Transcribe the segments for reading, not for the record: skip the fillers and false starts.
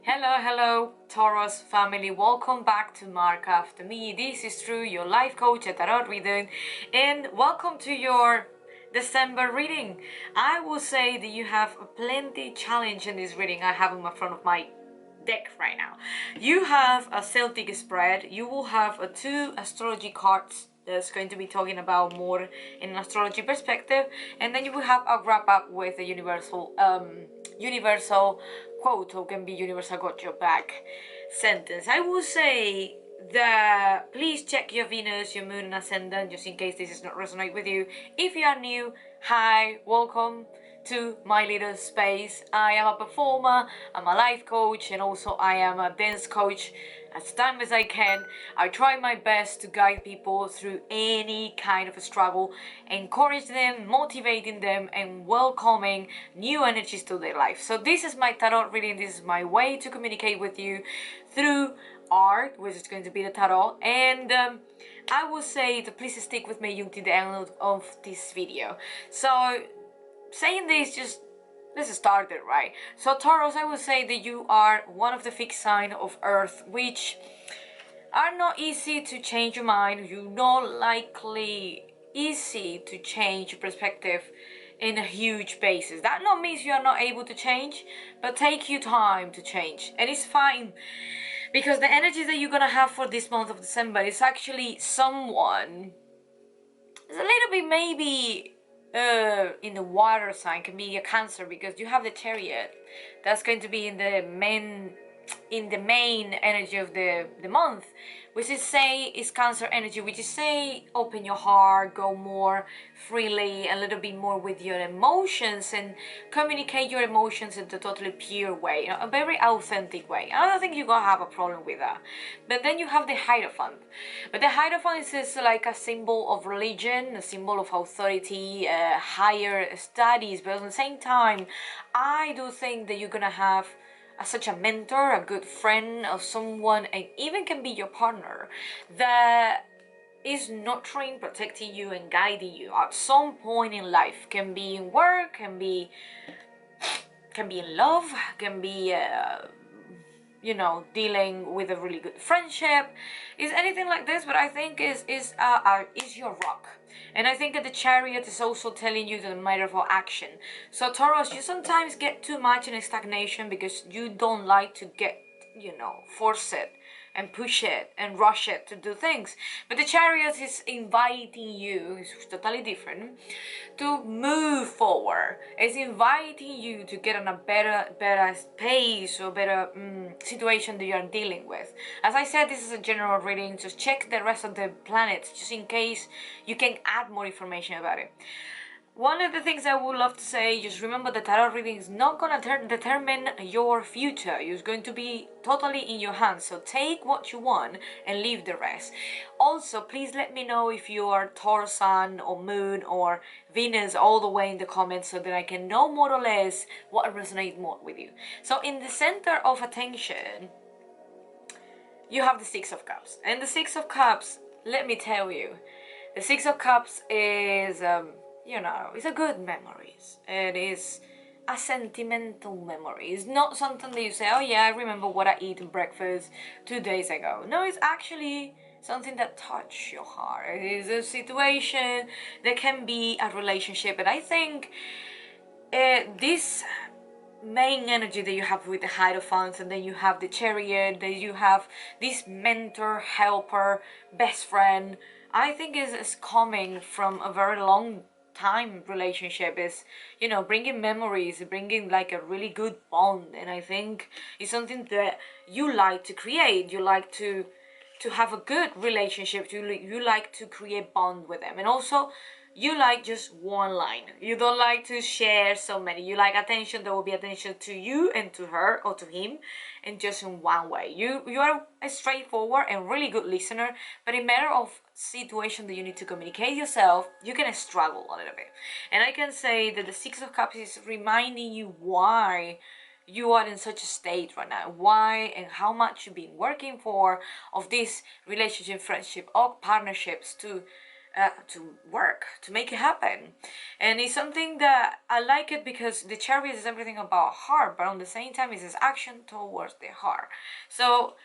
Hello, Taurus family. Welcome back to Mark After Me. This is Tru, your life coach at Tarot reading, and welcome to your December reading. I will say that you have a plenty challenge in this reading I have in front of my deck right now. You have a Celtic spread. You will have two astrology cards that's going to be talking about more in an astrology perspective, and then you will have a wrap up with a universal quote, or can be universal got your back sentence. I will say that please check your Venus, your Moon and Ascendant, just in case this does not resonate with you. If you are new, hi, welcome to my little space. I am a performer, I'm a life coach, and also I am a dance coach. As time as I can, I try my best to guide people through any kind of a struggle, encourage them, motivating them, and welcoming new energies to their life. So this is my tarot reading. This is my way to communicate with you through art, which is going to be the tarot. And I will say to please stick with me until the end of this video. So saying this, just let's start it, right? So Taurus, I would say that you are one of the fixed sign of Earth, which are not easy to change your mind. You're not likely easy to change your perspective in a huge basis. That not means you are not able to change, but take you time to change, and it's fine, because the energy that you're gonna have for this month of December is actually someone is a little bit maybe in the water sign. Can be a Cancer, because you have the Chariot that's going to be in the main energy of the month, which is Cancer energy, which is say open your heart, go more freely, a little bit more with your emotions, and communicate your emotions in a totally pure way, a very authentic way. I don't think you're gonna have a problem with that. But then you have the Hierophant. But the Hierophant is like a symbol of religion, a symbol of authority, higher studies, but at the same time I do think that you're gonna have such a mentor, a good friend, of someone, and even can be your partner, that is nurturing, protecting you, and guiding you at some point in life. Can be in work, can be in love, can be dealing with a really good friendship, is anything like this. But I think is your rock. And I think that the Chariot is also telling you the matter for action. So Taurus, you sometimes get too much in a stagnation because you don't like to get, force it and push it and rush it to do things. But the Chariot is inviting you, it's totally different, to move forward. It's inviting you to get on a better pace or better situation that you are dealing with. As I said, this is a general reading. Just check the rest of the planets, just in case you can add more information about it. One of the things I would love to say, just remember the tarot reading is not going to determine your future. It's going to be totally in your hands. So take what you want and leave the rest. Also, please let me know if you are Taurus Sun or Moon or Venus all the way in the comments, so that I can know more or less what resonates more with you. So in the center of attention, you have the Six of Cups. And the Six of Cups, let me tell you, the Six of Cups is it's a good memories. It is a sentimental memory. It's not something that you say, oh yeah, I remember what I ate in breakfast 2 days ago. No, it's actually something that touches your heart. It is a situation that can be a relationship. And I think this main energy that you have with the Hierophant, and then you have the Chariot, that you have this mentor, helper, best friend, I think is coming from a very long time relationship. Is bringing memories, bringing like a really good bond. And I think it's something that you like to create. You like to have a good relationship. You like to create bond with them. And also you like just one line. You don't like to share so many. You like attention. There will be attention to you and to her or to him, and just in one way. You are a straightforward and really good listener, but in matter of situation that you need to communicate yourself, you can struggle a little bit. And I can say that the Six of Cups is reminding you why you are in such a state right now, why and how much you've been working for of this relationship, friendship, or partnerships to to work, to make it happen. And it's something that I like it because the Chariot is everything about heart, but on the same time it's action towards the heart. So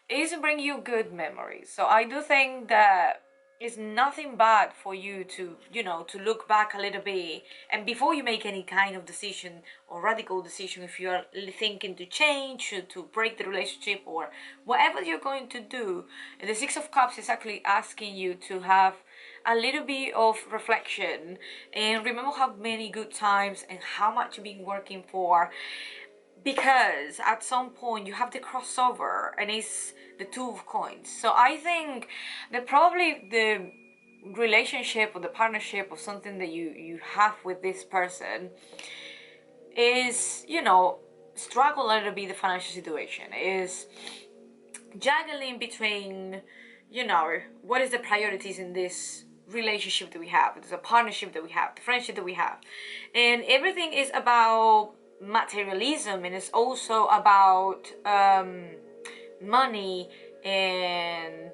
it's bring you good memories. So I do think that it's nothing bad for you to, to look back a little bit, and before you make any kind of decision or radical decision, if you are thinking to change, to break the relationship, or whatever you're going to do, and the Six of Cups is actually asking you to have a little bit of reflection and remember how many good times and how much you've been working for, because at some point you have the crossover and it's the Two of Coins. So I think that probably the relationship or the partnership or something that you have with this person is, struggle a little bit. The financial situation is juggling between, what is the priorities in this relationship that we have, the partnership that we have, the friendship that we have, and everything is about materialism, and it's also about money and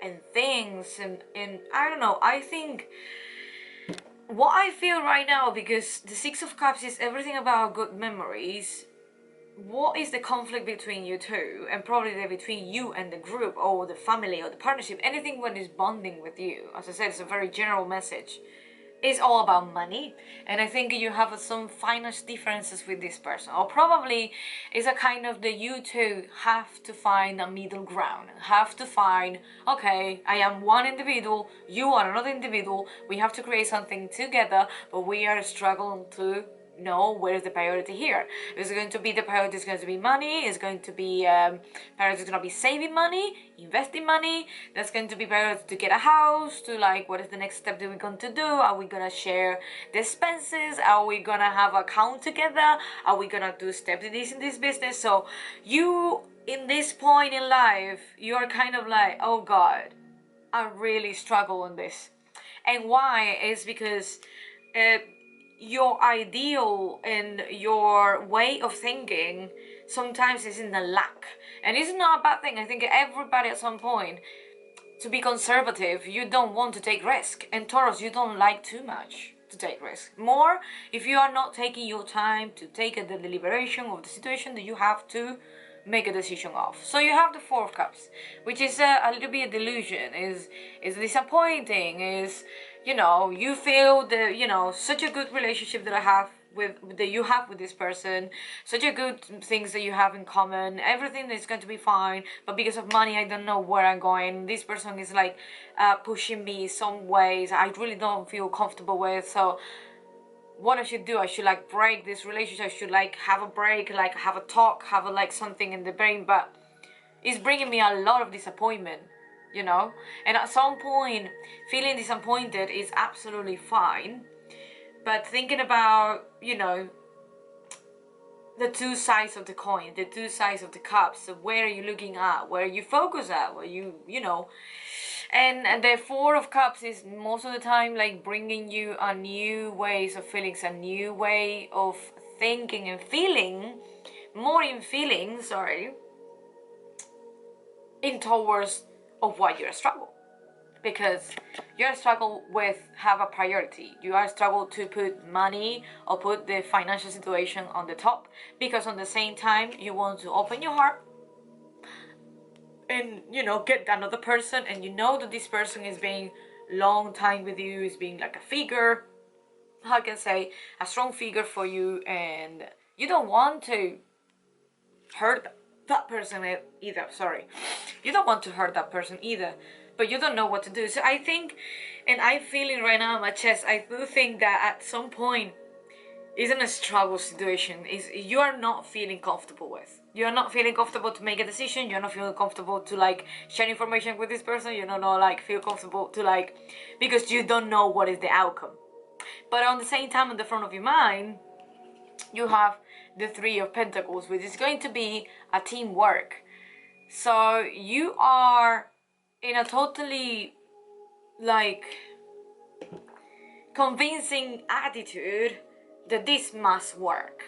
and things, and I don't know. I think what I feel right now, because the Six of Cups is everything about good memories, what is the conflict between you two, and probably between you and the group or the family or the partnership, anything when is bonding with you. As I said, it's a very general message. It's all about money, and I think you have some finance differences with this person, or probably it's a kind of that you two have to find a middle ground, have to find, okay, I am one individual, you are another individual, we have to create something together, but we are struggling to know where is the priority here. Is it going to be the priority is going to be money? Is going to be priority is going to be saving money, investing money? That's going to be priority to get a house, to like what is the next step that we're going to do? Are we gonna share the expenses? Are we gonna have an account together? Are we gonna do steps in this business? So you in this point in life, you are kind of like, oh God, I really struggle on this. And why is because your ideal and your way of thinking sometimes is in the lack, and it's not a bad thing. I think everybody at some point, to be conservative, you don't want to take risk, and Taurus, you don't like too much to take risk. More if you are not taking your time to take the deliberation of the situation that you have to make a decision of. So you have the Four of Cups, which is a little bit a delusion, is disappointing, is you feel the such a good relationship that I have that you have with this person, such a good things that you have in common, everything is going to be fine, but because of money I don't know where I'm going. This person is like pushing me some ways I really don't feel comfortable with. So what I should do, I should like break this relationship, I should like have a break, like have a talk, have a like something in the brain, but it's bringing me a lot of disappointment, and at some point feeling disappointed is absolutely fine, but thinking about the two sides of the coin, the two sides of the cups, so where are you looking at, where you focus at, where you and the Four of Cups is most of the time like bringing you a new ways of feelings, a new way of thinking and feeling, more in feeling, in towards of what you're struggle, because you're struggle with have a priority. You are struggle to put money or put the financial situation on the top, because on the same time you want to open your heart and get another person, and that this person is being long time with you, is being like a figure, how I can say, a strong figure for you, and you don't want to hurt that person either. You don't want to hurt that person either, but you don't know what to do. So I think, and I'm feeling right now in my chest, I do think that at some point isn't a struggle situation, is you are not feeling comfortable with. You're not feeling comfortable to make a decision, you're not feeling comfortable to like share information with this person, you don't know like feel comfortable to like, because you don't know what is the outcome. But on the same time, in the front of your mind, you have the Three of Pentacles, which is going to be a teamwork. So you are in a totally like convincing attitude that this must work.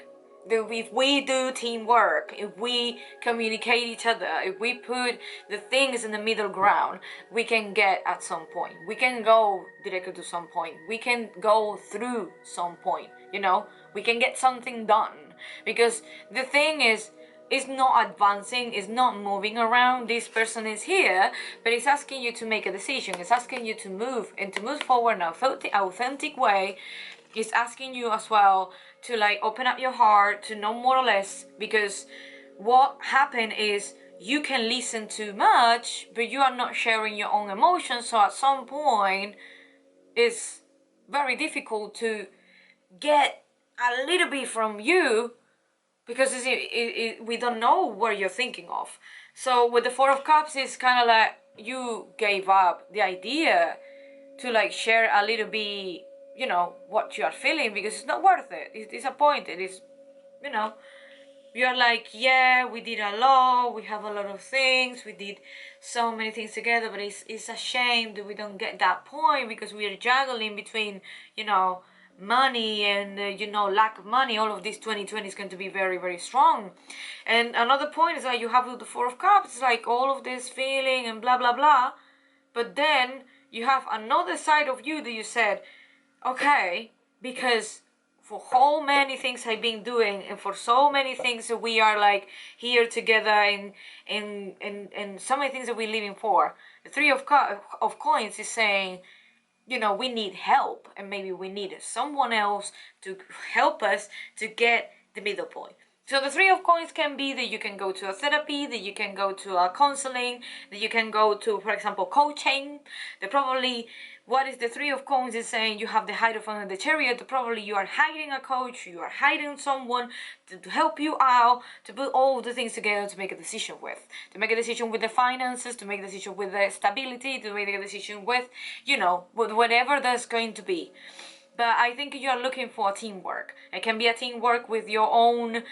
if we do teamwork, if we communicate each other, if we put the things in the middle ground, we can get at some point. We can go directly to some point. We can go through some point, you know? We can get something done. Because the thing is, it's not advancing, it's not moving around. This person is here, but it's asking you to make a decision. It's asking you to move and to move forward in an authentic way. It's asking you as well to like open up your heart, to know more or less, because what happened is you can listen too much, but you are not sharing your own emotions. So at some point, it's very difficult to get a little bit from you, because we don't know what you're thinking of. So with the Four of Cups, it's kind of like you gave up the idea to like share a little bit, you know, what you are feeling, because it's not worth it. It's disappointed. It's, you know, you're like, yeah, we did a lot, we have a lot of things, we did so many things together, but it's a shame that we don't get that point, because we are juggling between, you know, money and you know, lack of money. All of this 2020 is going to be very, very strong. And another point is that you have the Four of Cups. It's like all of this feeling and blah blah blah, but then you have another side of you that you said, okay, because for so many things I've been doing, and for so many things that we are like here together, and so many things that we're living for. The Three of Coins is saying, you know, we need help, and maybe we need someone else to help us to get the middle point. So the Three of Coins can be that you can go to a therapy, that you can go to a counseling, that you can go to, for example, coaching. That probably, what is the Three of Coins is saying, you have the Hierophant and the Chariot, that probably you are hiring a coach, you are hiring someone to help you out, to put all the things together to make a decision with. To make a decision with the finances, to make a decision with the stability, to make a decision with, you know, with whatever that's going to be. But I think you are looking for teamwork. It can be a teamwork with your own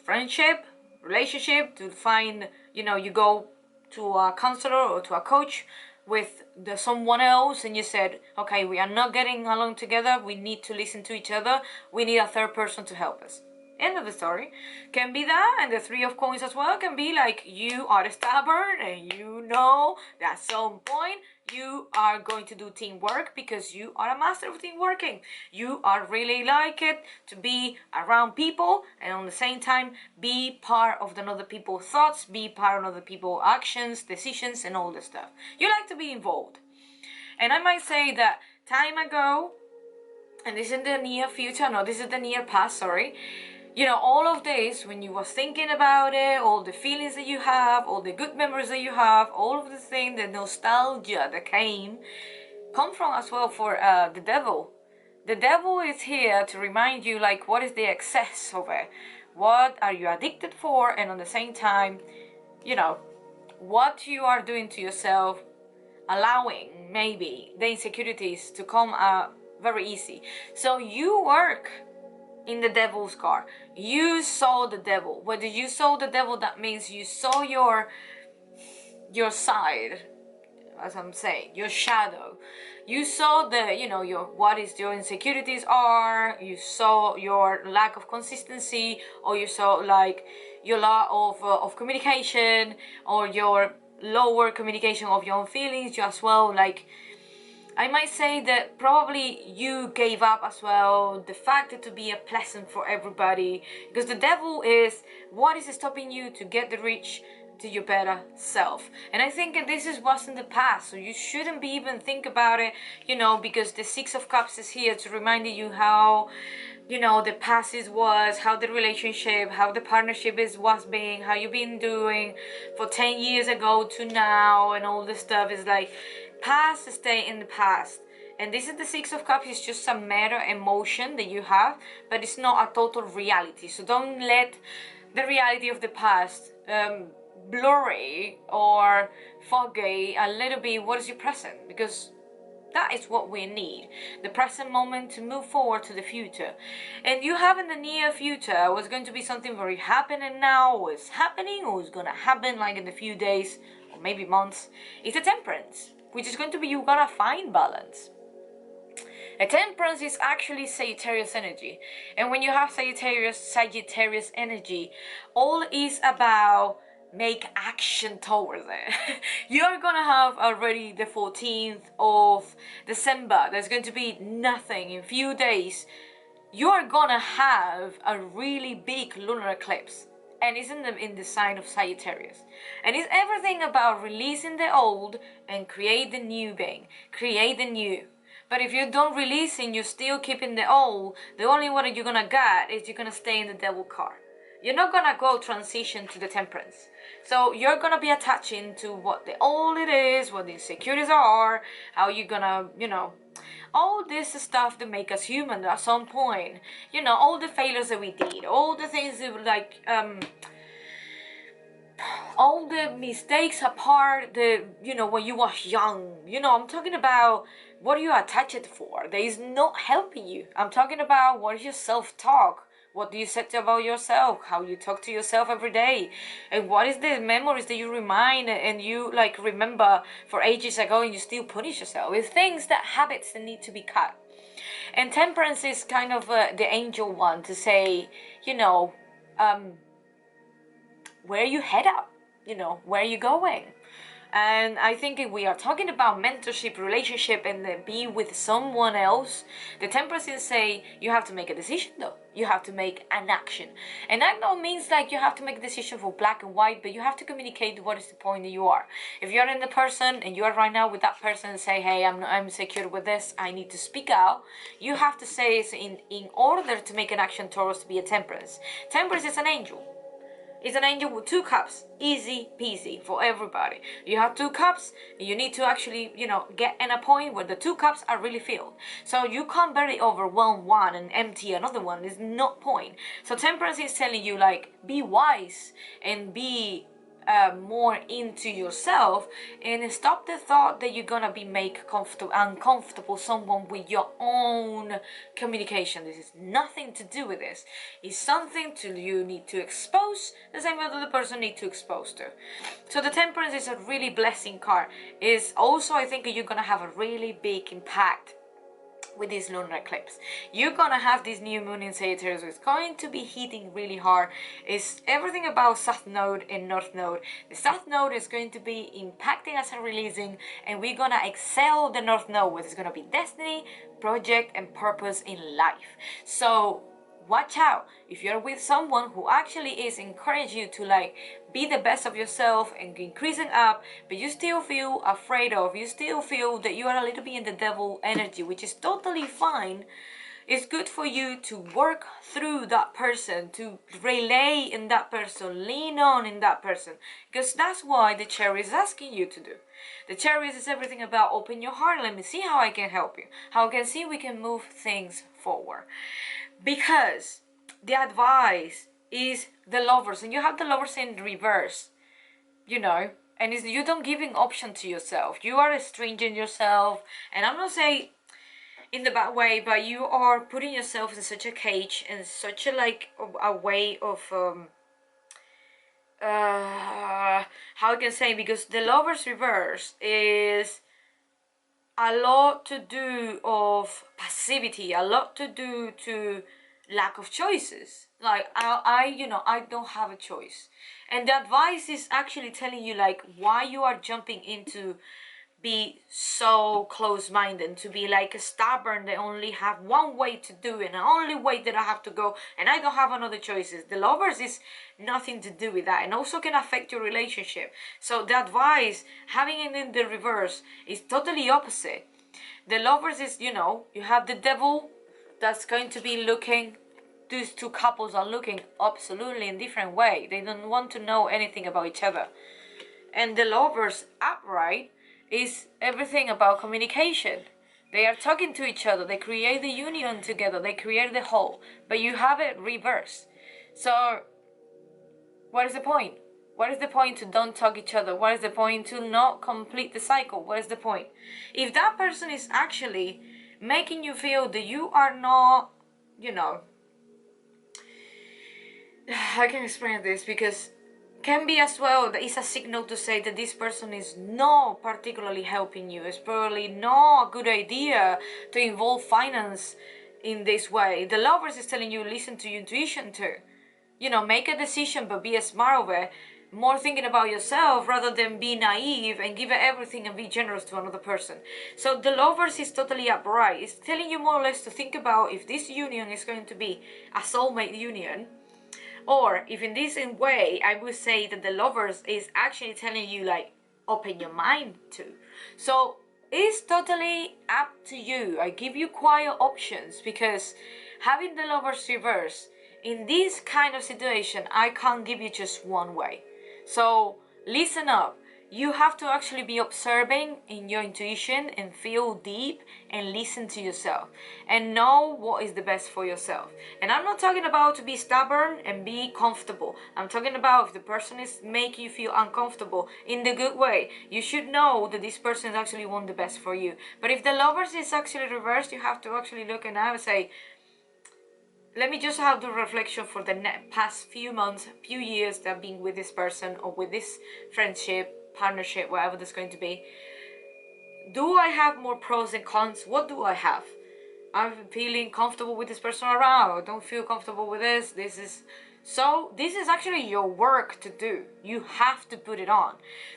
friendship, relationship, to find, you know, you go to a counselor or to a coach with someone else, and you said, okay, we are not getting along together, we need to listen to each other, we need a third person to help us. End of the story. Can be that. And the Three of Coins as well can be like, you are stubborn and you know that at some point you are going to do teamwork, because you are a master of teamworking. You are really like it to be around people, and on the same time be part of another people's thoughts, be part of other people's actions, decisions, and all this stuff. You like to be involved. And I might say that time ago, and this is in the near future, no, this is the near past, sorry, you know, all of this, when you was thinking about it, all the feelings that you have, all the good memories that you have, all of the things, the nostalgia that come from as well for the devil. The devil is here to remind you, like, what is the excess of it? What are you addicted for? And on the same time, you know, what you are doing to yourself, allowing maybe the insecurities to come very easy. So you work in the devil's card. You saw the devil. Whether you saw the devil, that means you saw your side, as I'm saying, your shadow. You saw the, you know, your your insecurities are. You saw your lack of consistency, or you saw like your lack of communication, or your lower communication of your own feelings. You as well, like, I might say that probably you gave up as well the fact that to be a pleasant for everybody, because the devil is what is stopping you to get the reach to your better self. And I think that this was in the past, so you shouldn't be even think about it, you know, because the Six of Cups is here to remind you how, you know, the past was, how the relationship, how the partnership was being, how you've been doing for 10 years ago to now, and all this stuff is like, past stay in the past. And this is the Six of Cups. It's just a meta emotion that you have, but it's not a total reality. So don't let the reality of the past blurry or foggy a little bit what is your present, because that is what we need, the present moment to move forward to the future. And you have in the near future what's going to be something very happening now, or is happening, or is going to happen like in a few days or maybe months. It's a Temperance, which is going to be, you gotta find balance. A Temperance is actually Sagittarius energy. And when you have Sagittarius energy, all is about make action towards it. You're gonna have already the 14th of December. There's going to be nothing in few days. You're gonna have a really big lunar eclipse. And it's in the sign of Sagittarius. And it's everything about releasing the old and create the new being. Create the new. But if you don't release it, you're still keeping the old, the only one you're gonna get is you're gonna stay in the devil card. You're not gonna go transition to the Temperance. So you're gonna be attaching to what the old it is, what the insecurities are, how you're gonna, all this stuff that make us human at some point. All the failures that we did, all the things that all the mistakes apart, when you was young. I'm talking about what are you attached for that is not helping you. I'm talking about what is your self-talk. What do you say about yourself? How you talk to yourself every day? And what is the memories that you remind and you remember for ages ago and you still punish yourself? It's things, habits that need to be cut. And Temperance is kind of the angel one to say, where you head up, where are you going? And I think if we are talking about mentorship, relationship, and be with someone else, the Temperance say you have to make a decision though. You have to make an action. And that don't means you have to make a decision for black and white, but you have to communicate what is the point that you are. If you're in the person and you are right now with that person and say, hey, I'm insecure with this, I need to speak out, you have to say it in order to make an action towards to be a Temperance. Temperance is an angel. It's an angel with 2 cups. Easy peasy for everybody. You have 2 cups, and you need to actually, get in a point where the 2 cups are really filled. So you can't very overwhelm one and empty another one. There's no point. So Temperance is telling you, be wise and be more into yourself, and stop the thought that you're gonna be uncomfortable someone with your own communication. This is nothing to do with this. It's something you need to expose, the same way that the person needs to expose to. So the Temperance is a really blessing card. Is also, I think, you're gonna have a really big impact with this lunar eclipse. You're gonna have this new moon in Sagittarius. It's going to be hitting really hard. It's everything about South Node and North Node. The South Node is going to be impacting us and releasing, and we're gonna excel the North Node, which is gonna be destiny, project, and purpose in life. So watch out if you're with someone who actually is encouraging you to be the best of yourself and increasing up, but you still feel afraid of, you still feel that you are a little bit in the devil energy, which is totally fine. It's good for you to work through that person, to relay in that person, lean on in that person, because that's why the Chariot is asking you to do. The Chariot is everything about open your heart, let me see how I can help you, how I can see we can move things forward. Because the advice is the Lovers, and you have the Lovers in reverse, and you don't giving option to yourself. You are estranging yourself, and I'm not saying in the bad way, but you are putting yourself in such a cage and such a way of how I can say, because the Lovers reverse is a lot to do of passivity, a lot to do to lack of choices. I don't have a choice. And the advice is actually telling you why you are jumping into be so close-minded, to be stubborn. They only have one way to do it, and the only way that I have to go, and I don't have another choices. The Lovers is nothing to do with that, and also can affect your relationship. So the advice, having it in the reverse, is totally opposite. The Lovers is, you have the Devil that's going to be looking. These 2 couples are looking absolutely in different way. They don't want to know anything about each other. And the Lovers upright is everything about communication. They are talking to each other. They create the union together. They create the whole. But you have it reversed. So what is the point? What is the point to don't talk each other? What is the point to not complete the cycle? What is the point? If that person is actually making you feel that you are not, I can explain this, because can be as well that it's a signal to say that this person is not particularly helping you. It's probably not a good idea to involve finance in this way. The Lovers is telling you, listen to your intuition too. You know, make a decision, but be smart of it. More thinking about yourself rather than be naive and give it everything and be generous to another person. So the Lovers is totally upright. It's telling you more or less to think about if this union is going to be a soulmate union, or if in this way, I would say that the Lovers is actually telling you, like, open your mind to. So it's totally up to you. I give you quiet options, because having the Lovers reverse in this kind of situation, I can't give you just one way. So listen up. You have to actually be observing in your intuition and feel deep and listen to yourself and know what is the best for yourself. And I'm not talking about to be stubborn and be comfortable. I'm talking about if the person is making you feel uncomfortable in the good way, you should know that this person actually wants the best for you. But if the Lovers is actually reversed, you have to actually look and I would say, let me just have the reflection for the past few months, few years that I've been with this person or with this friendship, partnership, whatever that's going to be. Do I have more pros and cons? What do I have? I'm feeling comfortable with this person around. I don't feel comfortable with this. This is actually your work to do. You have to put it on,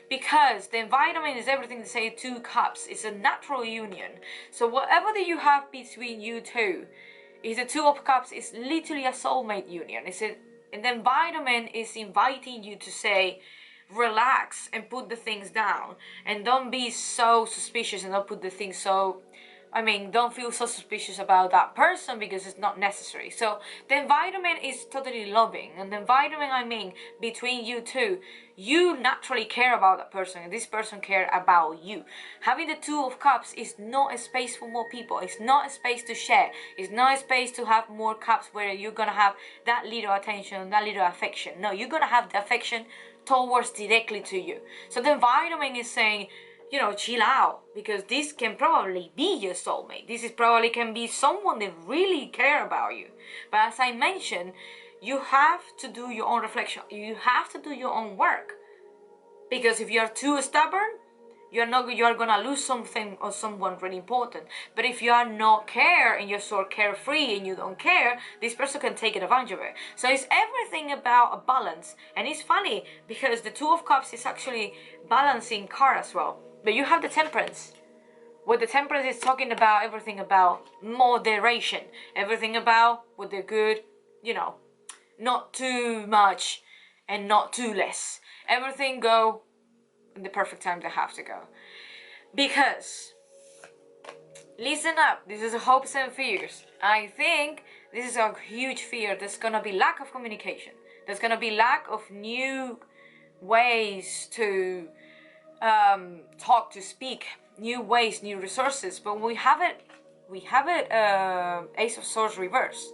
because the environment is everything. To say 2 cups, it's a natural union. So whatever that you have between you two is the 2 of cups. Is literally a soulmate union. And the environment is inviting you to say, relax and put the things down, and don't be so suspicious and don't put the things so, don't feel so suspicious about that person, because it's not necessary. So the environment is totally loving, and the environment, between you two, you naturally care about that person, and this person care about you. Having the 2 of cups is not a space for more people. It's not a space to share. It's not a space to have more cups where you're gonna have that little attention, that little affection. No, you're gonna have the affection towards directly to you. So the environment is saying, chill out, because this can probably be your soulmate. This is probably can be someone that really care about you. But as I mentioned, you have to do your own reflection. You have to do your own work, because if you're too stubborn, you're gonna lose something or someone really important. But if you are not care and you're so carefree and you don't care, this person can take advantage of it. So it's everything about a balance. And it's funny because the 2 of cups is actually balancing card as well. But you have the Temperance. What the Temperance is talking about, everything about moderation, everything about what they're good, not too much and not too less. Everything go in the perfect time they have to go. Because, listen up, this is hopes and fears. I think this is a huge fear. There's gonna be lack of communication. There's gonna be lack of new ways to talk, to speak, new ways, new resources. But we have it, Ace of Swords reverse.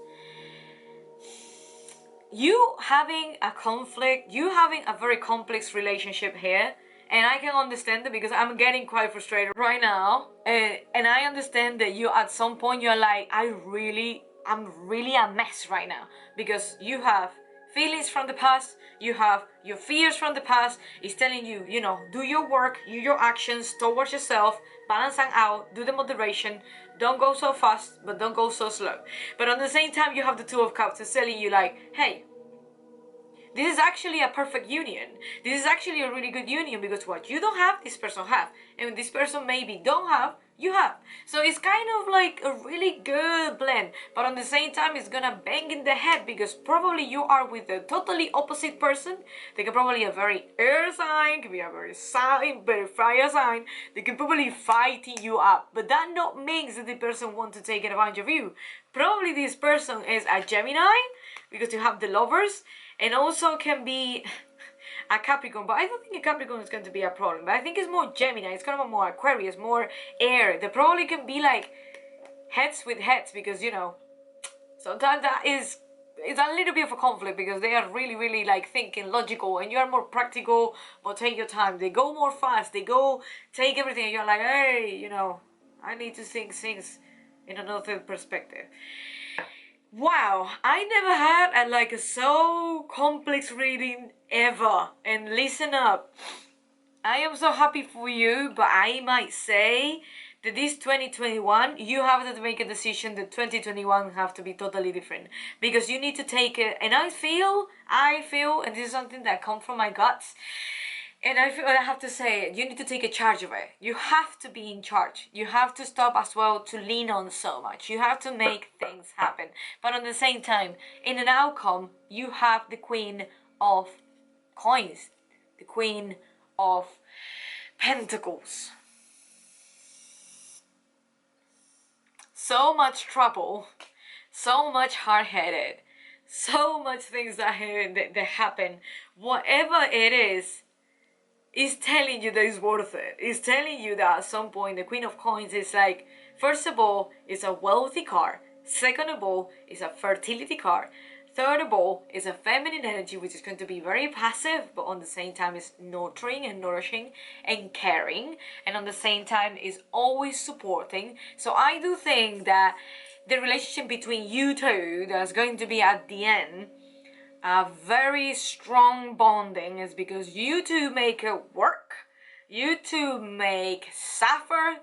You having a conflict, you having a very complex relationship here, and I can understand it because I'm getting quite frustrated right now. And I understand that you at some point you're like, I'm really a mess right now, because you have feelings from the past, you have your fears from the past. It's telling you, do your work, do your actions towards yourself, balance them out, do the moderation, don't go so fast, but don't go so slow. But at the same time, you have the 2 of cups is telling you like, hey, this is actually a perfect union. This is actually a really good union, because what you don't have, this person have. And this person maybe don't have, you have. So it's kind of like a really good blend. But at the same time, it's gonna bang in the head, because probably you are with a totally opposite person. They can probably a very air sign, can be a very fire sign. They can probably fighting you up. But that not means that the person wants to take advantage of you. Probably this person is a Gemini, because you have the Lovers. And also can be a Capricorn, but I don't think a Capricorn is going to be a problem. But I think it's more Gemini, it's kind of more Aquarius, more air. They probably can be like heads with heads, because sometimes it's a little bit of a conflict, because they are really, really like thinking logical, and you are more practical, but take your time. They go more fast, they go take everything, and you're like, hey, I need to think things in another perspective. Wow, I never had a so complex reading ever. And listen up, I am so happy for you, but I might say that this 2021, you have to make a decision that 2021 have to be totally different. Because you need to take it, and I feel, and this is something that comes from my guts, and I feel I have to say it, you need to take a charge of it. You have to be in charge. You have to stop as well to lean on so much. You have to make things happen. But at the same time, in an outcome, you have the Queen of Coins, the Queen of Pentacles. So much trouble, so much hard-headed, so much things that happen. Whatever it is telling you that it's worth it. It's telling you that at some point the Queen of Coins is like, first of all, it's a wealthy card. Second of all, it's a fertility card. Third of all, is a feminine energy, which is going to be very passive, but on the same time is nurturing and nourishing and caring, and on the same time is always supporting. So I do think that the relationship between you two that's going to be at the end a very strong bonding is because you two make it work. You two make suffer,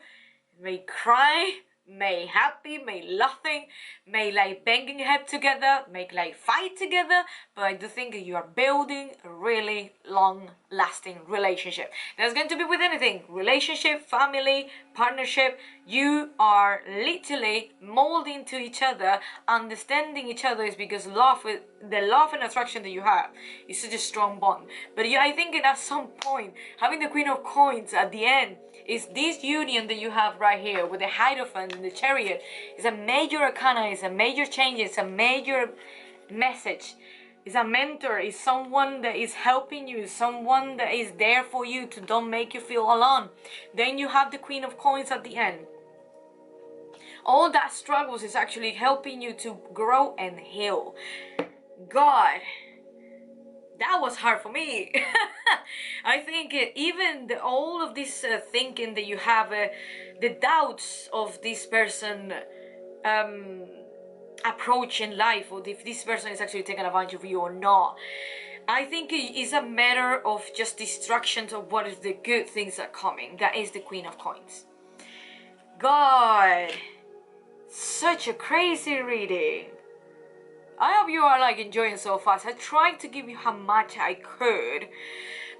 may cry, may happy, may laughing, may like banging head together, make like fight together, but I do think you are building a really long lasting relationship. That's going to be with anything, relationship, family, partnership. You are literally molding to each other, understanding each other, is because the love and attraction that you have is such a strong bond. But I think at some point, having the Queen of Coins at the end is this union that you have right here with the Hierophant and the Chariot. Is a major arcana, it's a major change, it's a major message. It's a mentor, it's someone that is helping you, someone that is there for you to don't make you feel alone. Then you have the Queen of Coins at the end. All that struggles is actually helping you to grow and heal. God, that was hard for me. I think even all of this thinking that you have, the doubts of this person approach in life, or if this person is actually taking advantage of you or not, I think it is a matter of just distractions of what is the good things that are coming. That is the Queen of Coins. God, such a crazy reading. I hope you are like enjoying so fast. I tried to give you how much I could,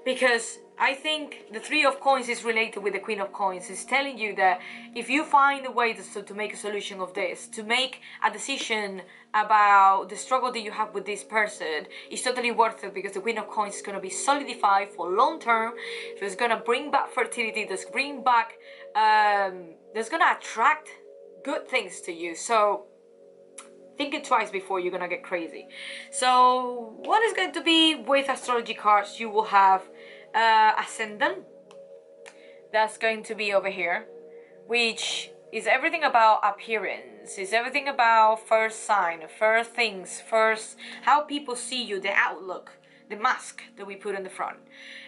because I think the Three of Coins is related with the Queen of Coins. It's telling you that if you find a way to make a solution of this, to make a decision about the struggle that you have with this person, it's totally worth it, because the Queen of Coins is going to be solidified for long term. So it's going to bring back fertility, that's going to attract good things to you. So think it twice before you're gonna get crazy. So what is going to be with astrology cards? You will have Ascendant. That's going to be over here, which is everything about appearance. It's everything about first sign, first things, first how people see you, the outlook, the mask that we put in the front.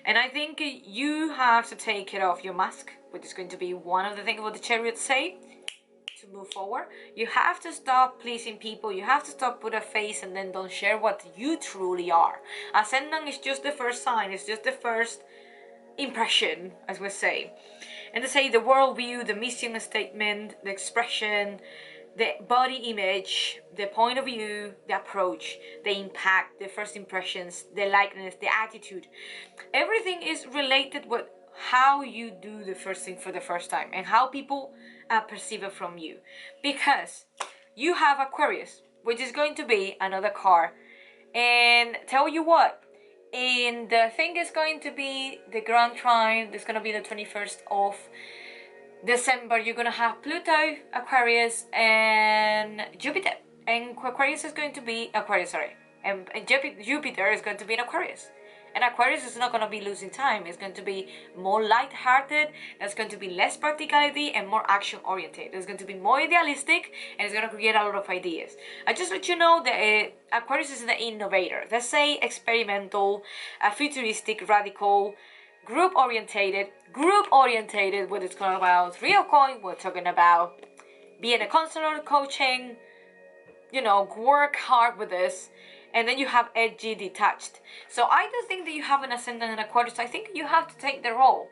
And I think you have to take it off, your mask, which is going to be one of the things what the Chariot say. To move forward, you have to stop pleasing people. You have to stop put a face and then don't share what you truly are. Ascendant is just the first sign. It's just the first impression, as we say. And they say the worldview, the mission statement, the expression, the body image, the point of view, the approach, the impact, the first impressions, the likeness, the attitude. Everything is related with how you do the first thing for the first time and how people perceive it from you. Because you have Aquarius, which is going to be another card. And tell you what, in the thing is going to be the Grand Trine. It's going to be the 21st of December. You're going to have Pluto, Aquarius, and Jupiter. And Aquarius is going to be Aquarius, sorry. And Jupiter is going to be in Aquarius. And Aquarius is not going to be losing time. It's going to be more light-hearted. There's going to be less practicality and more action-oriented. There's going to be more idealistic, and it's going to create a lot of ideas. I just let you know that Aquarius is the innovator. Let's say experimental, futuristic, radical, group-orientated. Group-orientated, what it's talking about. Three of Coins, we're talking about being a counselor, coaching, work hard with this, and then you have edgy detached. So I don't think that you have an ascendant in Aquarius. I think you have to take the role.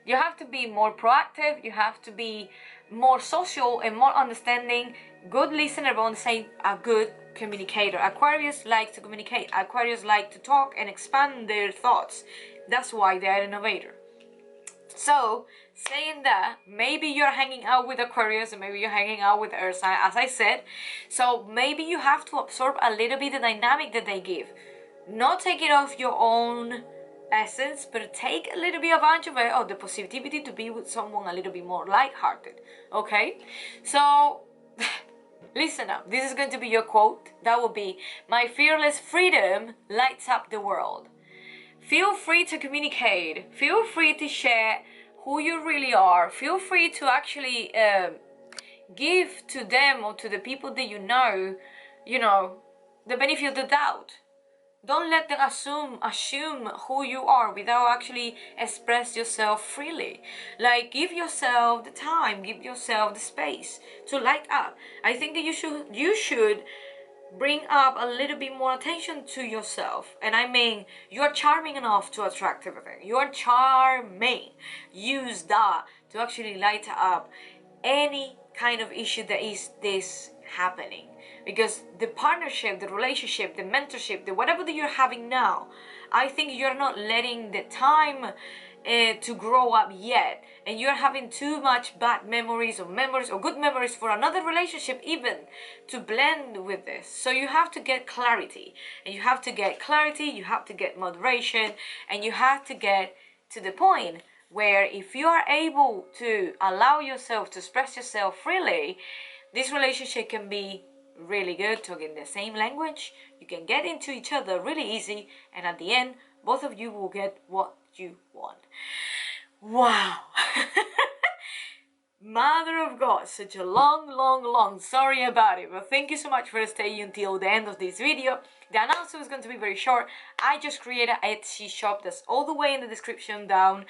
You have to be more proactive. You have to be more social and more understanding. Good listener, but on saying a good communicator. Aquarius like to communicate. Aquarius like to talk and expand their thoughts. That's why they are an innovator. So, saying that, maybe you're hanging out with Aquarius and maybe you're hanging out with Earth sign, as I said. So maybe you have to absorb a little bit the dynamic that they give. Not take it off your own essence, but take a little bit advantage of it, or the positivity to be with someone a little bit more lighthearted. Okay? So, listen up. This is going to be your quote. That will be, "My fearless freedom lights up the world." Feel free to communicate. Feel free to share who you really are. Feel free to actually give to them or to the people that you know, the benefit of the doubt. Don't let them assume who you are without actually express yourself freely. Like, give yourself the time, give yourself the space to light up. I think that you should bring up a little bit more attention to yourself. And I mean, you are charming enough to attract everything. You are charming. Use that to actually light up any kind of issue that is this happening. Because the partnership, the relationship, the mentorship, the whatever that you're having now, I think you're not letting the time to grow up yet, and you're having too much bad memories or good memories for another relationship even to blend with this. So you have to get clarity, and you have to get moderation, and you have to get to the point where if you are able to allow yourself to express yourself freely, this relationship can be really good, talking the same language. You can get into each other really easy, and at the end, both of you will get what you want. Wow. Mother of God, such a long, sorry about it, but thank you so much for staying until the end of this video. The announcement is going to be very short. I just created an Etsy shop that's all the way in the description down.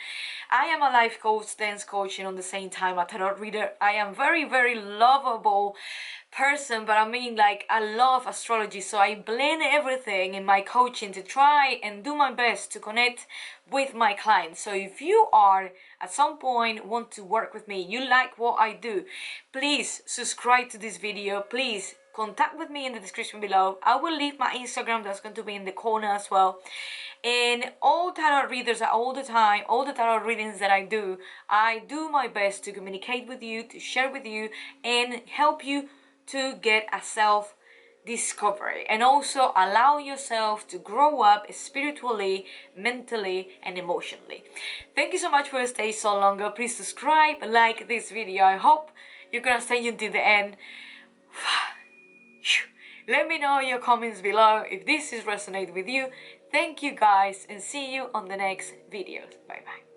I am a life coach, dance coach, and on the same time a tarot reader. I am very lovable person, but I mean, like, I love astrology, so I blend everything in my coaching to try and do my best to connect with my clients. So if you are at some point want to work with me, you like what I do, please subscribe to this video. Please contact with me in the description below. I will leave my Instagram, that's going to be in the corner as well. And all tarot readers are all the time, all the tarot readings that I do my best to communicate with you, to share with you, and help you to get a self-discovery, and also allow yourself to grow up spiritually, mentally, and emotionally. Thank you so much for staying so longer. Please subscribe, like this video. I hope you're gonna stay until the end. Let me know in your comments below if this is resonated with you. Thank you guys, and see you on the next videos. Bye bye.